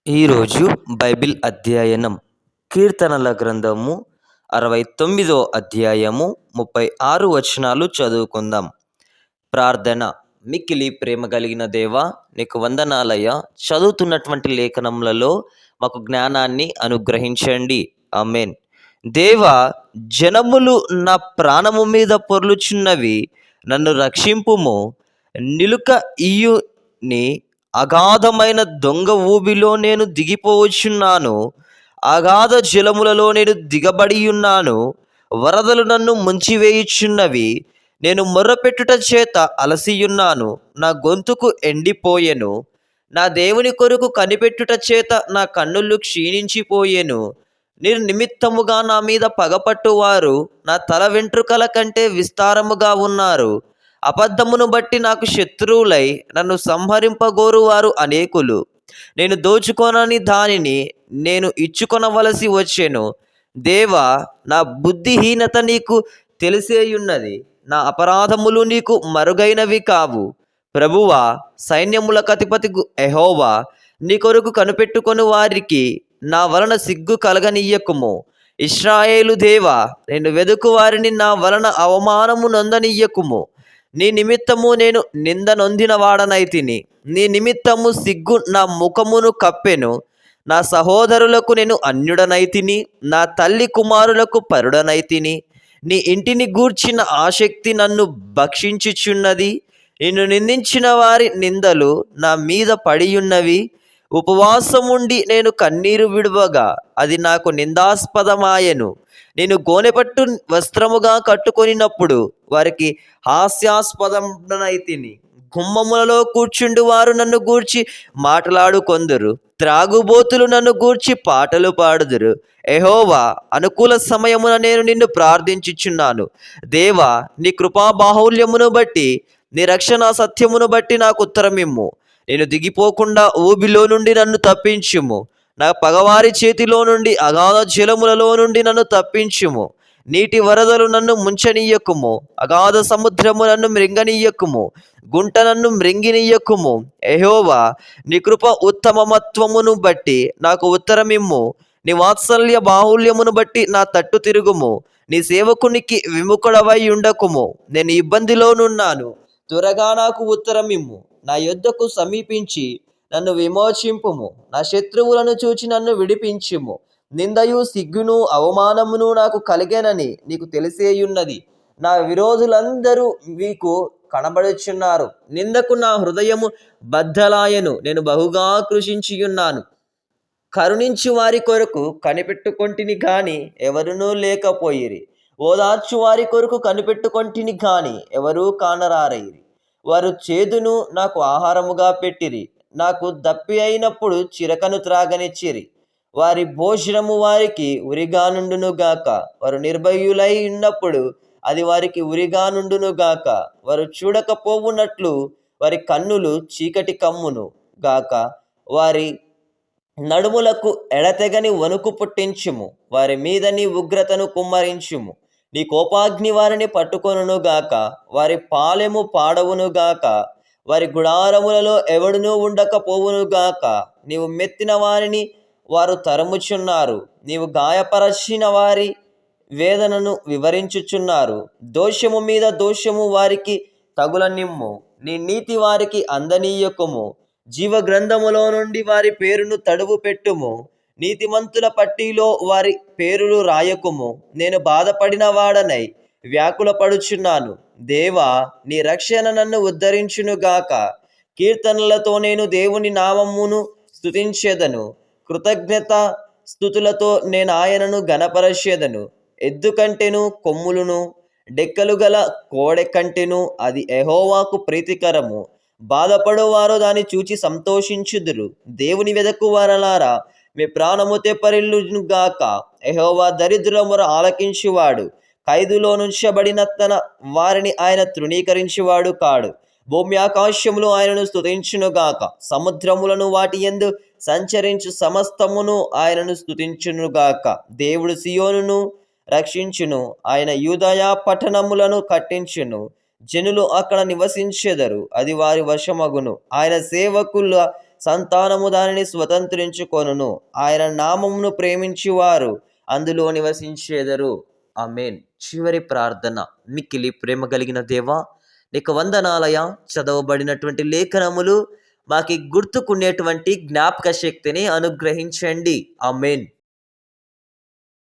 ఈరోజు బైబిల్ అధ్యయనం కీర్తనల గ్రంథము 69 అధ్యాయము 36 వచనాలు చదువుకుందాం. ప్రార్థన. మిక్కిలి ప్రేమ కలిగిన దేవా, నీకు వందనాలయ్యా. చదువుతున్నటువంటి లేఖనములలో మాకు జ్ఞానాన్ని అనుగ్రహించండి. ఆమేన్. దేవా, జనములు నా ప్రాణము మీద పొర్లుచున్నవి, నన్ను రక్షింపుము. నిలుక ఇయ్యుని అగాధమైన దొంగ ఊబిలో నేను దిగిపోవచ్చున్నాను. అగాధ జలములలో నేను దిగబడియున్నాను. వరదలు నన్ను ముంచివేయుచున్నవి. నేను మొర్రపెట్టుట చేత అలసియున్నాను. నా గొంతుకు ఎండిపోయెను. నా దేవుని కొరకు కనిపెట్టుట చేత నా కన్నులు క్షీణించిపోయెను. నిమిత్తముగా నా మీద పగపట్టువారు నా తల వెంట్రుకల కంటే విస్తారముగా ఉన్నారు. అబద్ధమును బట్టి నాకు శత్రువులై నన్ను సంహరింపగోరువారు అనేకులు. నేను దోచుకొనని దానిని నేను ఇచ్చుకొనవలసి వచ్చెను. దేవా, నా బుద్ధిహీనత నీకు తెలిసేయున్నది. నా అపరాధములు నీకు మరుగైనవి కావు. ప్రభువా, సైన్యములకు అధిపతిగు యెహోవా, నీ కొరకు కనిపెట్టుకొని వారికి నా వలన సిగ్గు కలగనీయకుము. ఇశ్రాయేలు దేవా, నేను వెదుకు వారిని నా వలన అవమానము నొందనీయకుము. నీ నిమిత్తము నేను నింద నొందిన వాడనైతిని. నీ నిమిత్తము సిగ్గు నా ముఖమును కప్పెను. నా సహోదరులకు నేను అన్యుడనైతిని. నా తల్లి కుమారులకు పరుడనైతిని. నీ ఇంటిని గూర్చిన ఆసక్తి నన్ను భక్షించుచున్నది. నిన్ను నిందించిన వారి నిందలు నా మీద పడియున్నవి. ఉపవాసముండి నేను కన్నీరు విడువగా అది నాకు నిందాస్పదమాయెను. నేను గోనెపట్టు వస్త్రముగా కట్టుకొనినప్పుడు వారికి హాస్యాస్పదమునైతిని. గుమ్మములలో కూర్చుండు వారు నన్ను గూర్చి మాట్లాడుకొందురు. త్రాగుబోతులు నన్ను గూర్చి పాటలు పాడుదురు. యెహోవా, అనుకూల సమయమున నేను నిన్ను ప్రార్థించుచున్నాను. దేవా, నీ కృపా బాహుల్యమును బట్టి, నీ రక్షణ సత్యమును బట్టి నాకు ఉత్తరమిమ్ము. నేను దిగిపోకుండా ఊబిలో నుండి నన్ను తప్పించుము. నా పగవారి చేతిలో నుండి, అగాధ జలములలో నుండి నన్ను తప్పించుము. నీటి వరదలు నన్ను ముంచనీయకుము. అగాధ సముద్రము నన్ను మృంగనీయకుము. గుంట నన్ను మృంగినీయకుము. యెహోవా, నీ కృప ఉత్తమత్వమును బట్టి నాకు ఉత్తరమిమ్ము. నీ వాత్సల్య బాహుల్యమును బట్టి నా తట్టు తిరుగుము. నీ సేవకునికి విముఖుడవై ఉండకుము. నేను ఇబ్బందిలోనున్నాను, త్వరగా నాకు ఉత్తరమిమ్ము. నా యొద్దకు సమీపించి నన్ను విమోచింపుము. నా శత్రువులను చూచి నన్ను విడిపించుము. నిందయు సిగ్గును అవమానమును నాకు కలిగేనని నీకు తెలిసేయున్నది. నా విరోధులందరూ మీకు కనబడుచున్నారు. నిందకు నా హృదయము బద్దలాయను. నేను బహుగా కృషించియున్నాను. కరుణించు వారి కొరకు కనిపెట్టుకొంటిని గాని ఎవరునూ లేకపోయిరి. ఓదార్చు వారి కొరకు కనిపెట్టుకొంటిని గాని ఎవరూ కానరారైరి. వారు చేదును నాకు ఆహారముగా పెట్టిరి. నాకు దప్పి అయినప్పుడు చిరకను త్రాగనిచ్చిరి. వారి భోజనము వారికి ఉరిగా నుండునుగాక. వారు నిర్భయులై ఉన్నప్పుడు అది వారికి ఉరిగా నుండునుగాక. వారు చూడకపోవునట్లు వారి కన్నులు చీకటి కమ్మును గాక. వారి నడుములకు ఎడతెగని వణుకు పుట్టించుము. వారి మీద నీ ఉగ్రతను కుమ్మరించుము. నీ కోపాగ్ని వారిని పట్టుకొనుగాక. వారి పాలెము పాడవునుగాక. వారి గుడారములలో ఎవడునూ ఉండకపోవునుగాక. నీవు మెత్తిన వారిని వారు తరుముచున్నారు. నీవు గాయపరచిన వారి వేదనను వివరించుచున్నారు. దోషము మీద దోషము వారికి తగులనిమ్ము. నీ నీతి వారికి అందనీయకుము. జీవ గ్రంథములో నుండి వారి పేరును తడువు పెట్టుము. నీతిమంతుల పట్టీలో వారి పేరులు రాయకుము. నేను బాధపడిన వాడనై వ్యాకులపడుచున్నాను. దేవా, నీ రక్షణ నన్ను ఉద్ధరించునుగాక. కీర్తనలతో నేను దేవుని నామమును స్తుతించెదను. కృతజ్ఞత స్తుతులతో నేను ఆయనను గణపరచెదను. ఎద్దు కంటెను కొమ్ములును, డెక్కలు గల కోడె కంటెను అది యెహోవాకు ప్రీతికరము. బాధపడువారు దాన్ని చూచి సంతోషించుదురు. దేవుని వెదకు వారలారా, మీ ప్రాణము తెప్పరిల్లుగాక. యెహోవా దరిద్రుల మొర ఆలకించువాడు. ఖైదులో నుంచబడిన తన వారిని ఆయన తృణీకరించువాడు కాడు. భూమి ఆకాశములు ఆయనను స్తుతించునుగాక. సముద్రములను వాటి యందు సంచరించు సమస్తమును ఆయనను స్తుతించునుగాక. దేవుడు సియోనును రక్షించును. ఆయన యూదయ పట్టణములను కట్టించును. జనులు అక్కడ నివసించెదరు. అది వారి వశమగును. ఆయన సేవకుల సంతానము దానిని స్వతంత్రించుకొనును. ఆయన నామమును ప్రేమించువారు అందులో నివసించేదరు. ఆమేన్. చివరి ప్రార్థన. మిక్కిలి ప్రేమ కలిగిన దేవా, నీకు వందనాలయ. చదవబడినటువంటి లేఖనములు మాకి గుర్తుకునేటువంటి జ్ఞాపక శక్తిని అనుగ్రహించండి. ఆమేన్.